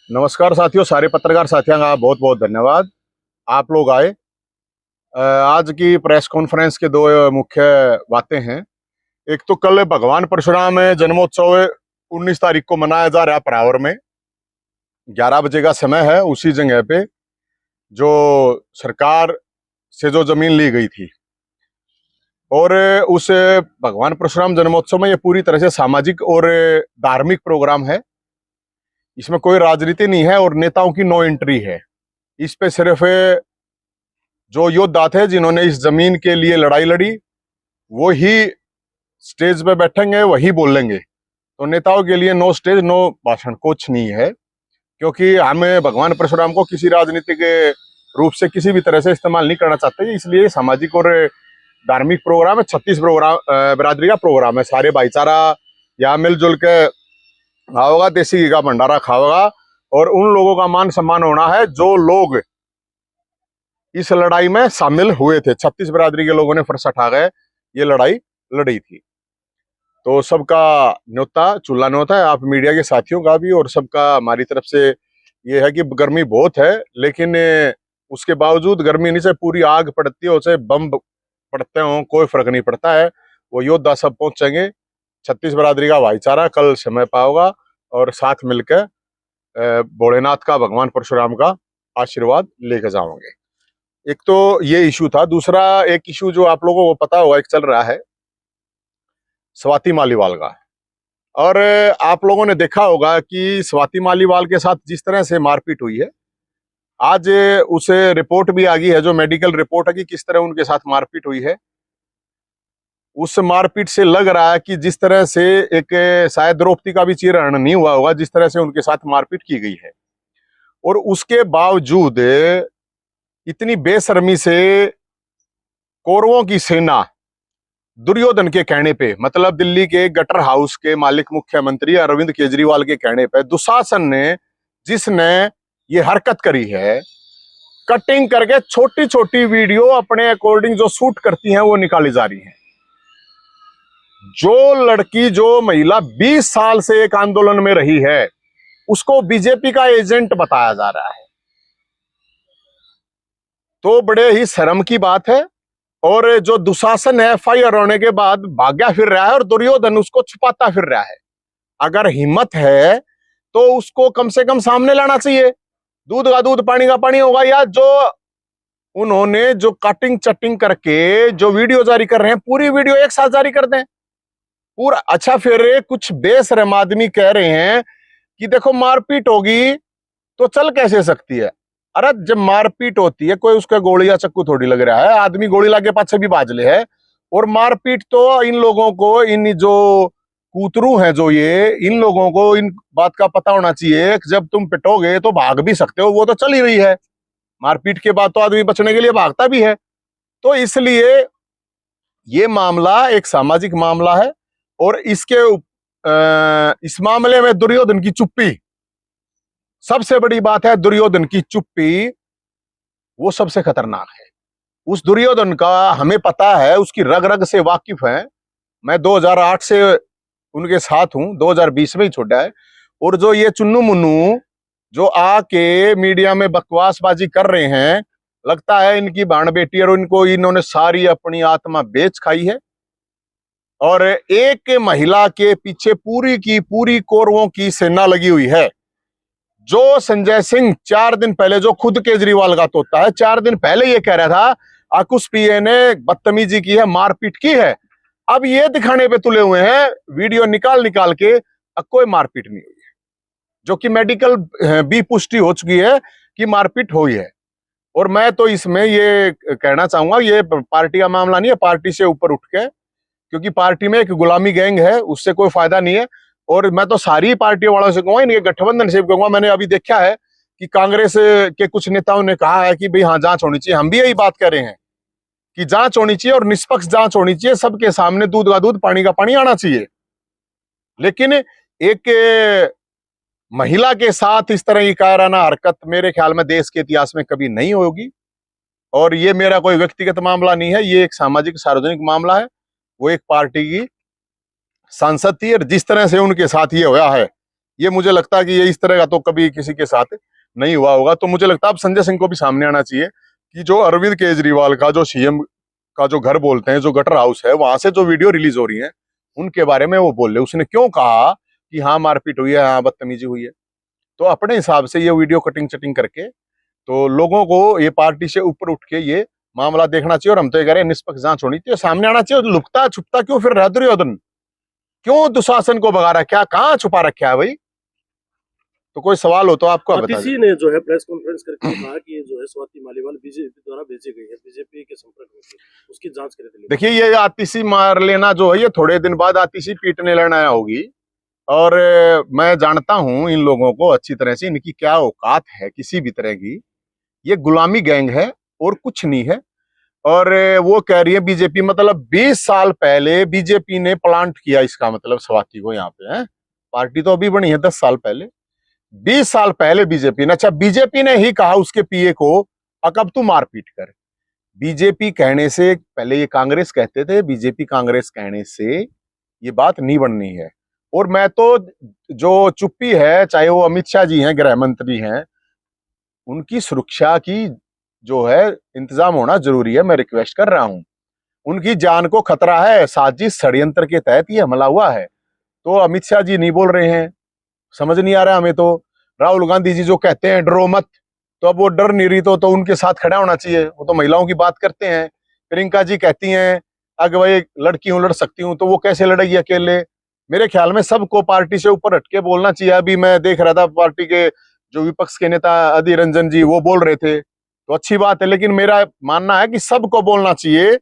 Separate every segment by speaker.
Speaker 1: नमस्कार साथियों, सारे पत्रकार साथियों का बहुत बहुत धन्यवाद। आप लोग आए। आज की प्रेस कॉन्फ्रेंस के दो मुख्य बातें हैं। एक तो कल भगवान परशुराम जन्मोत्सव 19 तारीख को मनाया जा रहा है। परावर में 11 बजे का समय है। उसी जगह पे जो सरकार से जो जमीन ली गई थी, और उस भगवान परशुराम जन्मोत्सव में ये पूरी तरह से सामाजिक और धार्मिक प्रोग्राम है। इसमें कोई राजनीति नहीं है और नेताओं की नो एंट्री है। इस पे सिर्फ जो योद्धा थे जिन्होंने इस जमीन के लिए लड़ाई लड़ी, वो ही स्टेज पे बैठेंगे, वही बोलेंगे। तो नेताओं के लिए नो स्टेज, नो भाषण, कुछ नहीं है। क्योंकि हमें भगवान परशुराम को किसी राजनीतिक रूप से किसी भी तरह से इस्तेमाल नहीं करना चाहते, इसलिए सामाजिक और धार्मिक प्रोग्राम है। 36 प्रोग्राम बिरादरी का प्रोग्राम है। सारे भाईचारा यहाँ मिलजुल के खाओगा, देसी घी का भंडारा खाओगा, और उन लोगों का मान सम्मान होना है जो लोग इस लड़ाई में शामिल हुए थे। 36 बिरादरी के लोगों ने फरस उठा गए ये लड़ाई लड़ी थी। तो सबका न्योता, चुल्ला न्योता है, आप मीडिया के साथियों का भी और सबका हमारी तरफ से ये है कि गर्मी बहुत है, लेकिन उसके बावजूद गर्मी नहीं से पूरी आग पड़ती हो, चाहे बम पड़ते हो, कोई फर्क नहीं पड़ता है। वो योद्धा सब पहुंचेंगे। 36 बिरादरी का भाईचारा कल समय पाओगा और साथ मिलकर भोलेनाथ का, भगवान परशुराम का आशीर्वाद लेकर जाओगे। एक तो ये इशू था। दूसरा एक इशू जो आप लोगों को पता होगा, एक चल रहा है स्वाति मालीवाल का। और आप लोगों ने देखा होगा कि स्वाति मालीवाल के साथ जिस तरह से मारपीट हुई है, आज उसे रिपोर्ट भी आ गई है, जो मेडिकल रिपोर्ट है कि किस तरह उनके साथ मारपीट हुई है। उस मारपीट से लग रहा है कि जिस तरह से एक शायद द्रौपदी का भी चीरहरण नहीं हुआ होगा, जिस तरह से उनके साथ मारपीट की गई है। और उसके बावजूद इतनी बेशर्मी से कौरवों की सेना दुर्योधन के कहने पे, मतलब दिल्ली के गटर हाउस के मालिक मुख्यमंत्री अरविंद केजरीवाल के कहने पे, दुशासन ने, जिसने ये हरकत करी है, कटिंग करके छोटी छोटी वीडियो अपने अकॉर्डिंग जो शूट करती हैं वो निकाली जा रही हैं। जो लड़की, जो महिला 20 साल से एक आंदोलन में रही है, उसको बीजेपी का एजेंट बताया जा रहा है। तो बड़े ही शर्म की बात है। और जो दुशासन है एफआईआर होने के बाद भाग्या फिर रहा है और दुर्योधन उसको छुपाता फिर रहा है। अगर हिम्मत है तो उसको कम से कम सामने लाना चाहिए। दूध का दूध, पानी का पानी होगा। या जो उन्होंने जो कटिंग चटिंग करके जो वीडियो जारी कर रहे हैं, पूरी वीडियो एक साथ जारी कर दें पूरा। अच्छा, फिर कुछ बेशरम आदमी कह रहे हैं कि देखो मारपीट होगी तो चल कैसे सकती है। अरे जब मारपीट होती है, कोई उसका गोली या चक्कू थोड़ी लग रहा है, आदमी गोली लागे पाछे भी बाजले है। और मारपीट तो इन लोगों को, इन जो कूतरू हैं जो ये, इन लोगों को इन बात का पता होना चाहिए कि जब तुम पिटोगे तो भाग भी सकते हो। वो तो चल ही रही है। मारपीट के बाद तो आदमी बचने के लिए भागता भी है। तो इसलिए ये मामला एक सामाजिक मामला है। और इस मामले में दुर्योधन की चुप्पी सबसे बड़ी बात है। दुर्योधन की चुप्पी वो सबसे खतरनाक है। उस दुर्योधन का हमें पता है, उसकी रग रग से वाकिफ है। मैं 2008 से उनके साथ हूं, 2020 में ही छोड़ा है। और जो ये चुन्नू मुन्नू जो आके मीडिया में बकवासबाजी कर रहे हैं, लगता है इनकी बाण बेटी और इन्होंने सारी अपनी आत्मा बेच खाई है। और एक महिला के पीछे पूरी की पूरी कौरवों की सेना लगी हुई है। जो संजय सिंह 4 दिन पहले, जो खुद केजरीवाल का तोता है, 4 दिन पहले ये कह रहा था आकुश पीए ने बदतमीजी की है, मारपीट की है, अब ये दिखाने पे तुले हुए हैं वीडियो निकाल निकाल के अब कोई मारपीट नहीं हुई है, जो कि मेडिकल भी पुष्टि हो चुकी है कि मारपीट हुई है। और मैं तो इसमें ये कहना चाहूंगा, ये पार्टी का मामला नहीं है। पार्टी से ऊपर उठ के, क्योंकि पार्टी में एक गुलामी गैंग है, उससे कोई फायदा नहीं है। और मैं तो सारी पार्टियों वालों से कहूंगा, इनके गठबंधन से कहूंगा। मैंने अभी देखा है कि कांग्रेस के कुछ नेताओं ने कहा है कि भाई हाँ, जांच होनी चाहिए। हम भी यही बात कर रहे हैं कि जांच होनी चाहिए और निष्पक्ष जांच होनी चाहिए। सबके सामने दूध का दूध, पानी का पानी आना चाहिए। लेकिन एक महिला के साथ इस तरह की कायराना हरकत मेरे ख्याल में देश के इतिहास में कभी नहीं होगी। और ये मेरा कोई व्यक्तिगत मामला नहीं है, ये एक सामाजिक सार्वजनिक मामला है। वो एक पार्टी की सांसद थी और जिस तरह से उनके साथ ये होया है, ये मुझे लगता है कि ये इस तरह का तो कभी किसी के साथ नहीं हुआ होगा। तो मुझे लगता है अब संजय सिंह को भी सामने आना चाहिए कि जो अरविंद केजरीवाल का जो सीएम का जो घर बोलते हैं, जो गटर हाउस है, वहां से जो वीडियो रिलीज हो रही है उनके बारे में वो बोल रहे। उसने क्यों कहा कि हाँ मारपीट हुई है, हाँ बदतमीजी हुई है, तो अपने हिसाब से ये वीडियो कटिंग चटिंग करके तो लोगों को ये पार्टी से ऊपर उठ के ये मामला देखना चाहिए। और हम तो ये कह रहे हैं निष्पक्ष जांच होनी चाहिए, सामने आना चाहिए। लुकता छुपता क्यों फिर रहा है दुर्योधन? क्यों दुशासन को भगा रखा है? कहाँ छुपा रखा है भाई? तो कोई सवाल हो तो आपको बता
Speaker 2: आतिशी ने जो है प्रेस कॉन्फ्रेंस करके कहा कि ये जो है स्वाति मालीवाल बीजेपी द्वारा भेजी गई है, बीजेपी के संपर्क में थी, उसकी जांच करे थे।
Speaker 1: देखिए ये आतिशी मार लेना जो है, ये थोड़े दिन बाद आतिशी पीटने लड़ना होगी। और मैं जानता हूं इन लोगों को अच्छी तरह से, इनकी क्या औकात है किसी भी तरह की। ये गुलामी गैंग है और कुछ नहीं है। और वो कह रही है बीजेपी, मतलब 20 साल पहले बीजेपी ने प्लांट किया, इसका मतलब स्वाति को यहाँ पे है। पार्टी तो अभी बनी है 10 साल पहले, 20 साल पहले बीजेपी ने, अच्छा बीजेपी ने ही कहा उसके पीए को अब तू मारपीट कर। बीजेपी कहने से पहले, ये कांग्रेस कहते थे, बीजेपी कांग्रेस कहने से ये बात नहीं बननी है। और मैं तो जो चुप्पी है, चाहे वो अमित शाह जी हैं, गृह मंत्री हैं, उनकी सुरक्षा की जो है इंतजाम होना जरूरी है। मैं रिक्वेस्ट कर रहा हूं, उनकी जान को खतरा है, साजिश षड्यंत्र के तहत ये हमला हुआ है। तो अमित शाह जी नहीं बोल रहे हैं, समझ नहीं आ रहा हमें। तो राहुल गांधी जी जो कहते हैं डरो मत, तो अब वो डर नहीं रही तो उनके साथ खड़ा होना चाहिए। वो तो महिलाओं की बात करते हैं। प्रियंका जी कहती हैं अगर भाई लड़की हूं, लड़ सकती हूं, तो वो कैसे लड़ेगी अकेले? मेरे ख्याल में सबको पार्टी से ऊपर हटके बोलना चाहिए। अभी मैं देख रहा था पार्टी के जो विपक्ष के नेता अधीर रंजन जी वो बोल रहे थे, तो अच्छी बात है, लेकिन मेरा मानना है कि सबको बोलना चाहिए।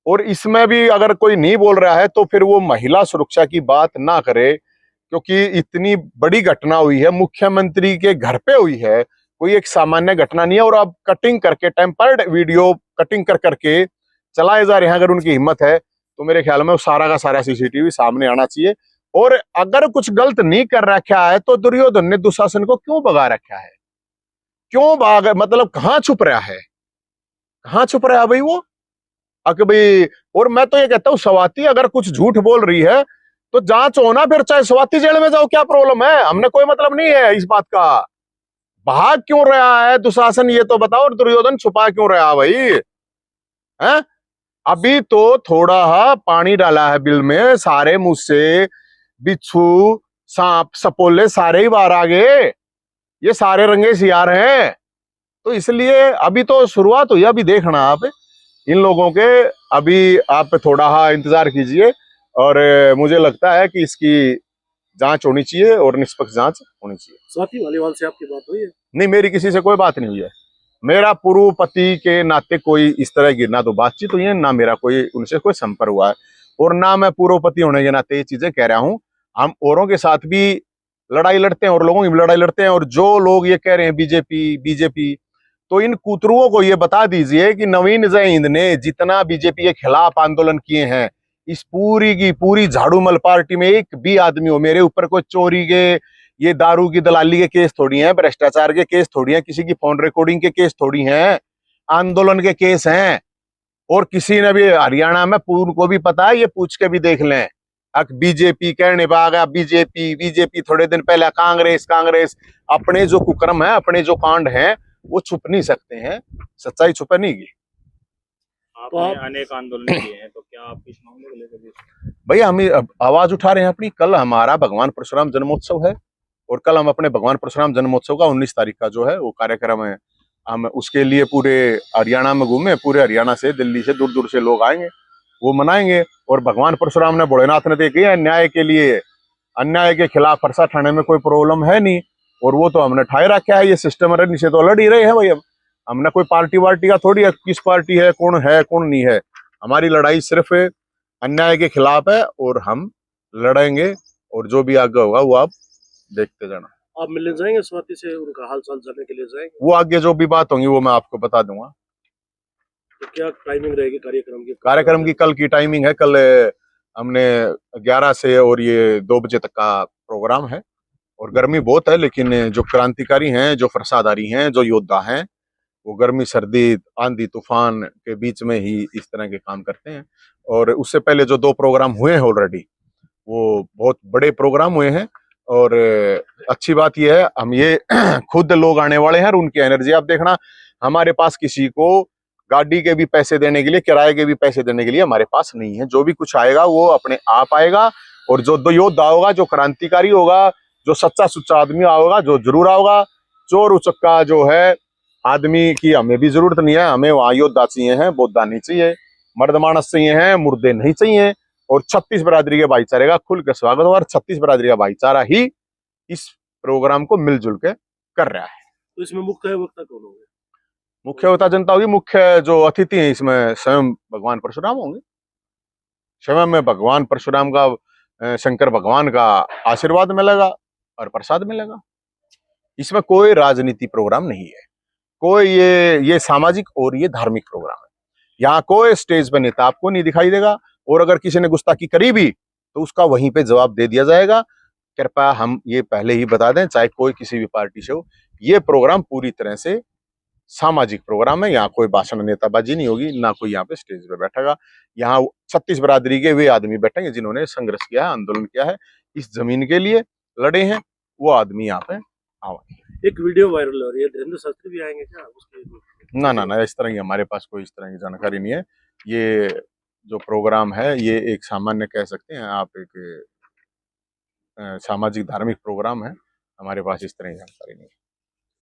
Speaker 1: और इसमें भी अगर कोई नहीं बोल रहा है तो फिर वो महिला सुरक्षा की बात ना करे, क्योंकि इतनी बड़ी घटना हुई है, मुख्यमंत्री के घर पे हुई है, कोई एक सामान्य घटना नहीं है। और अब कटिंग करके, टेम्पर्ड वीडियो कटिंग कर करके चलाए जा रहे हैं। अगर उनकी हिम्मत है तो मेरे ख्याल में वो सारा का सारा सीसीटीवी सामने आना चाहिए। और अगर कुछ गलत नहीं कर रखा है तो दुर्योधन ने दुशासन को क्यों भगा रखा है? क्यों भाग, मतलब कहाँ छुप रहा है? कहाँ छुप रहा है भाई वो? भाई, और मैं तो ये कहता हूँ स्वाति अगर कुछ झूठ बोल रही है तो जांच होना, फिर चाहे स्वाति जेल में जाओ, क्या प्रॉब्लम है? हमने कोई मतलब नहीं है इस बात का। भाग क्यों रहा है दुशासन, ये तो बताओ। और दुर्योधन छुपा क्यों रहा भाई? हैं? अभी तो थोड़ा पानी डाला है बिल में, सारे मुंह से बिच्छू, सांप, सपोले सारे ही बाहर आ गए। ये सारे रंगे सियार हैं। तो इसलिए अभी तो शुरुआत हुई, अभी देखना आप इन लोगों के। अभी आप थोड़ा इंतजार कीजिए। और मुझे लगता है कि इसकी जांच होनी चाहिए और निष्पक्ष जांच होनी चाहिए।
Speaker 2: स्वाति मालीवाल से आपकी बात हुई है?
Speaker 1: नहीं, मेरी किसी से कोई बात नहीं हुई है। मेरा पूर्व पति के नाते कोई इस तरह की ना तो बातचीत हुई है, ना मेरा कोई उनसे कोई संपर्क हुआ है, और ना मैं पूर्व पति होने के नाते ये चीजें कह रहा हूं। हम औरों के साथ भी लड़ाई लड़ते हैं और लोगों की भी लड़ाई लड़ते हैं। और जो लोग ये कह रहे हैं बीजेपी बीजेपी, तो इन कूतरुओं को ये बता दीजिए कि नवीन जयहिंद ने जितना बीजेपी के खिलाफ आंदोलन किए हैं, इस पूरी की पूरी झाड़ूमल पार्टी में एक भी आदमी हो, मेरे ऊपर कोई चोरी के, ये दारू की दलाली के केस थोड़ी हैं, भ्रष्टाचार के केस थोड़ी हैं, किसी की फोन रिकॉर्डिंग के केस थोड़ी हैं, आंदोलन के केस हैं। और किसी ने भी हरियाणा में, पूर्ण को भी पता है, ये पूछ के भी देख लें। अब बीजेपी कहने पा गया, बीजेपी बीजेपी, थोड़े दिन पहले कांग्रेस कांग्रेस। अपने जो कुकर्म है, अपने जो कांड हैं, वो छुप नहीं सकते हैं, सच्चाई छुपा नहीं गई।
Speaker 3: आपने अनेक आंदोलन किए हैं, तो क्या आप इस मामले को लेकर
Speaker 1: भैया हम आवाज उठा रहे हैं अपनी। कल हमारा भगवान परशुराम जन्मोत्सव है, और कल हम अपने भगवान परशुराम जन्मोत्सव का 19 तारीख का जो है वो कार्यक्रम है, हम उसके लिए पूरे हरियाणा में घूमे। पूरे हरियाणा से, दिल्ली से, दूर दूर से लोग आएंगे, वो मनाएंगे। और भगवान परशुराम ने, भोलेनाथ ने देखी है न्याय के लिए, अन्याय के खिलाफ फरसा ठाने में कोई प्रॉब्लम है नहीं। और वो तो हमने ठाए रखा है, ये सिस्टम से तो लड़ ही रहे हैं भाई। अब हमने कोई पार्टी वार्टी का थोड़ी है, किस पार्टी है कौन नहीं है। हमारी लड़ाई सिर्फ अन्याय के खिलाफ है, और हम लड़ेंगे। और जो भी आगे होगा वो आप देखते जाना।
Speaker 2: आप मिलने जाएंगे स्वाति से, उनका हाल चाल जानने के लिए जाएंगे?
Speaker 1: वो आगे जो भी बात होंगी वो मैं आपको बता दूंगा।
Speaker 2: तो क्या टाइमिंग रहेगी कार्यक्रम की?
Speaker 1: कार्यक्रम की कल की टाइमिंग है, कल हमने 11 से और ये 2 बजे तक का प्रोग्राम है। और गर्मी बहुत है, लेकिन जो क्रांतिकारी हैं, जो फरसादारी हैं, जो योद्धा हैं, वो गर्मी सर्दी आंधी तूफान के बीच में ही इस तरह के काम करते हैं। और उससे पहले जो 2 प्रोग्राम हुए हैं ऑलरेडी, वो बहुत बड़े प्रोग्राम हुए हैं। और अच्छी बात यह है, हम ये खुद लोग आने वाले हैं और उनकी एनर्जी आप देखना, हमारे पास किसी को गाड़ी के भी पैसे देने के लिए, किराए के भी पैसे देने के लिए हमारे पास नहीं है। जो भी कुछ आएगा वो अपने आप आएगा, और जो दो योद्धा होगा, जो क्रांतिकारी होगा, जो सच्चा सुच्चा आदमी होगा, जो जरूर आओगा। चोर उचक्का जो है आदमी की हमें भी जरूरत नहीं है, हमें वहां योद्धा चाहिए हैं, बोद्धा नहीं चाहिए, मर्द मानस चाहिए हैं, मुर्दे नहीं चाहिए। और 36 बरादरी के भाईचारे का खुल के स्वागत, और 36 बरादरी का भाईचारा ही इस प्रोग्राम को मिलजुल के कर रहा है।
Speaker 2: तो इसमें मुख्य वक्ता कौन होंगे?
Speaker 1: मुख्य होता जनता होगी, मुख्य जो अतिथि हैं इसमें स्वयं भगवान परशुराम होंगे। स्वयं में भगवान परशुराम का, शंकर भगवान का आशीर्वाद मिलेगा और प्रसाद मिलेगा। इसमें कोई राजनीति प्रोग्राम नहीं है, कोई ये सामाजिक और ये धार्मिक प्रोग्राम है। यहाँ कोई स्टेज पे नेता आपको नहीं दिखाई देगा, और अगर किसी ने गुस्ताखी करी भी तो उसका वहीं पे जवाब दे दिया जाएगा। कृपया हम ये पहले ही बता दें, चाहे कोई किसी भी पार्टी से हो, ये प्रोग्राम पूरी तरह से सामाजिक प्रोग्राम है। यहाँ कोई भाषण नेताबाजी नहीं होगी, ना कोई यहाँ पे स्टेज पे बैठेगा। यहाँ 36 बरादरी के वे आदमी बैठेंगे जिन्होंने संघर्ष किया है, आंदोलन किया है, इस जमीन के लिए लड़े हैं, वो आदमी यहाँ पे आएंगे।
Speaker 2: एक वीडियो वायरल हो रही है, धीरेन्द्र शास्त्री भी आएंगे क्या उसके?
Speaker 1: ना, इस तरह की हमारे पास कोई इस तरह की जानकारी नहीं है। ये जो प्रोग्राम है ये एक सामान्य कह सकते हैं आप, एक सामाजिक धार्मिक प्रोग्राम है। हमारे पास इस तरह की जानकारी नहीं है।